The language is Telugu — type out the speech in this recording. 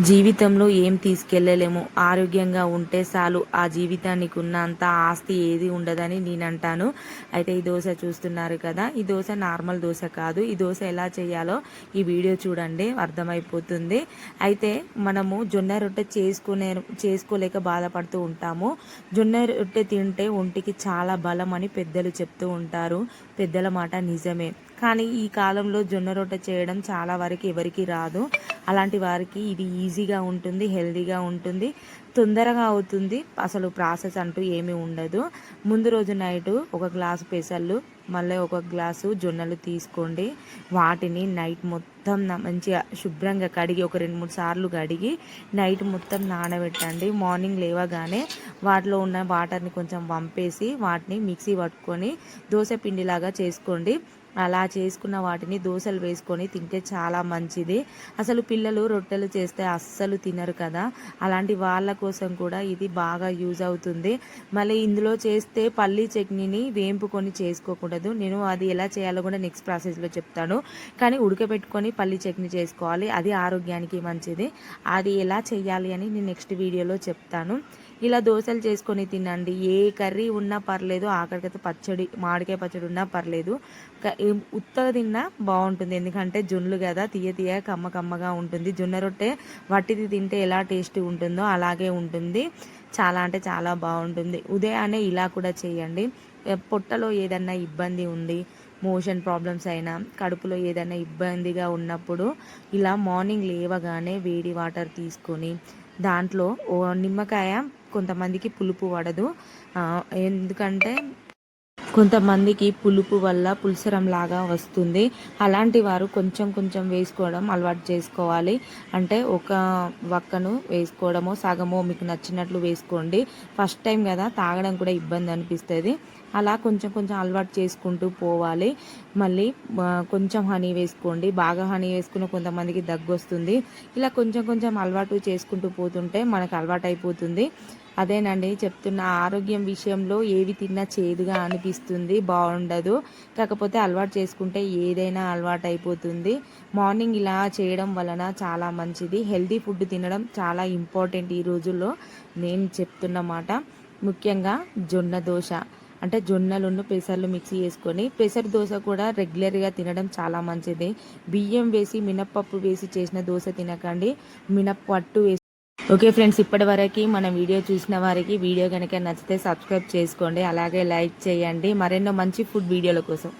జీవితంలో ఏం తీసుకెళ్ళలేము. ఆరోగ్యంగా ఉంటే చాలు. ఆ జీవితానికి ఉన్నంత ఆస్తి ఏది ఉండదని నేనంటాను. అయితే ఈ దోశ చూస్తున్నారు కదా, ఈ దోశ నార్మల్ దోశ కాదు. ఈ దోశ ఎలా చేయాలో ఈ వీడియో చూడండి, అర్థమైపోతుంది. అయితే మనము జొన్న రొట్టె చేసుకోలేక బాధపడుతూ ఉంటాము. జొన్న రొట్టె తింటే ఒంటికి చాలా బలం అని పెద్దలు చెప్తూ ఉంటారు. పెద్దల మాట నిజమే. కానీ ఈ కాలంలో జొన్న రొట్టె చేయడం చాలా వరకు ఎవరికి రాదు. అలాంటి వారికి ఇది ఈజీగా ఉంటుంది, హెల్తీగా ఉంటుంది, తొందరగా అవుతుంది. అసలు ప్రాసెస్ అంటూ ఏమీ ఉండదు. ముందు రోజు నైటు ఒక గ్లాసు పెసళ్ళు, మళ్ళీ ఒక గ్లాసు జొన్నలు తీసుకోండి. వాటిని నైట్ మొత్తం మంచిగా శుభ్రంగా కడిగి ఒక 2-3 సార్లు కడిగి నైట్ మొత్తం నానబెట్టండి. మార్నింగ్ లేవగానే వాటిలో ఉన్న వాటర్ని కొంచెం వంపేసి వాటిని మిక్సీ పట్టుకొని దోశ పిండిలాగా చేసుకోండి. అలా చేసుకున్న వాటిని దోశలు వేసుకొని తింటే చాలా మంచిది. అసలు పిల్లలు రొట్టెలు చేస్తే అస్సలు తినరు కదా, అలాంటి వాళ్ళ కోసం కూడా ఇది బాగా యూజ్ అవుతుంది. మళ్ళీ ఇందులో చేస్తే పల్లీ చట్నీని వేంపుకొని చేసుకోకూడదు. నేను అది ఎలా చేయాలో కూడా నెక్స్ట్ ప్రాసెస్లో చెప్తాను. కానీ ఉడకబెట్టుకొని పల్లీ చట్నీ చేసుకోవాలి, అది ఆరోగ్యానికి మంచిది. అది ఎలా చేయాలి అని నేను నెక్స్ట్ వీడియోలో చెప్తాను. ఇలా దోశలు చేసుకొని తినండి. ఏ కర్రీ ఉన్నా పర్లేదు, ఆఖరికైతే పచ్చడి, మామిడికాయ పచ్చడి ఉన్నా పర్లేదు. ఉత్తగా తిన్నా బాగుంటుంది. ఎందుకంటే జొన్నలు కదా, తీయ తీయ కమ్మ కమ్మగా ఉంటుంది. జొన్న రొట్టె వట్టిది తింటే ఎలా టేస్ట్ ఉంటుందో అలాగే ఉంటుంది. చాలా అంటే చాలా బాగుంటుంది. ఉదయాన్నే ఇలా కూడా చేయండి. పొట్టలో ఏదన్నా ఇబ్బంది ఉంది, మోషన్ ప్రాబ్లమ్స్ అయినా, కడుపులో ఏదైనా ఇబ్బందిగా ఉన్నప్పుడు ఇలా మార్నింగ్ లేవగానే వేడి వాటర్ తీసుకొని దాంట్లో నిమ్మకాయ, కొంతమందికి పులుపు పడదు, ఎందుకంటే కొంతమందికి పులుపు వల్ల పుల్సరం లాగా వస్తుంది. అలాంటి వారు కొంచెం కొంచెం వేసుకోవడం అలవాటు చేసుకోవాలి. అంటే ఒక వక్కను వేసుకోవడమో సగమో మీకు నచ్చినట్లు వేసుకోండి. ఫస్ట్ టైం కదా, తాగడం కూడా ఇబ్బంది అనిపిస్తుంది. అలా కొంచెం కొంచెం అలవాటు చేసుకుంటూ పోవాలి. మళ్ళీ కొంచెం హనీ వేసుకోండి. బాగా హనీ వేసుకున్న కొంతమందికి దగ్గు వస్తుంది. ఇలా కొంచెం కొంచెం అలవాటు చేసుకుంటూ పోతుంటే మనకు అలవాటు అయిపోతుంది. అదేనండి చెప్తున్న, ఆరోగ్యం విషయంలో ఏవి తిన్నా చేదుగా అనిపిస్తుంది, బాగుండదు. కాకపోతే అలవాటు చేసుకుంటే ఏదైనా అలవాటు అయిపోతుంది. మార్నింగ్ ఇలా చేయడం వలన చాలా మంచిది. హెల్తీ ఫుడ్ తినడం చాలా ఇంపార్టెంట్ ఈ రోజుల్లో. నేను చెప్తున్న మాట ముఖ్యంగా జొన్న దోశ, అంటే జొన్నలను పెసర్లు మిక్సీ చేసుకొని, పెసర్ దోశ కూడా రెగ్యులర్గా తినడం చాలా మంచిది. బియ్యం వేసి మినప్పప్పు వేసి చేసిన దోశ తినకండి, మినప్పట్టు వేసి. ఓకే ఫ్రెండ్స్, ఇప్పటి వరకు మన వీడియో చూసిన వారికి వీడియో కనుక నచ్చితే సబ్స్క్రైబ్ చేసుకోండి, అలాగే లైక్ చేయండి మరెన్నో మంచి ఫుడ్ వీడియోల కోసం.